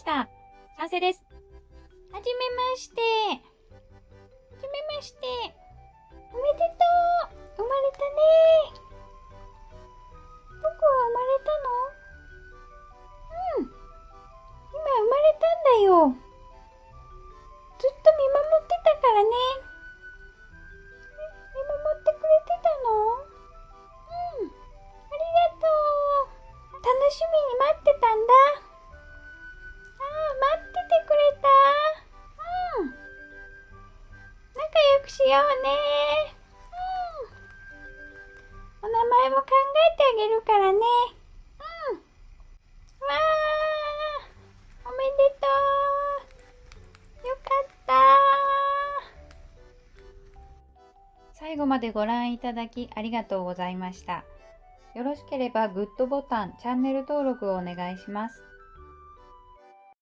。完成です。はじめまして。はじめまして。おめでとう。生まれたね。僕は生まれたの？うん。今生まれたんだよ。ずっと見守ってたからね。見守ってくれてたの？うん。ありがとう。楽しみに待ってたんだ。待っててくれた。うん。仲良くしようね。お名前も考えてあげるからね。わー、おめでとう。よかった。最後までご覧いただきありがとうございました。よろしければグッドボタン、チャンネル登録をお願いします。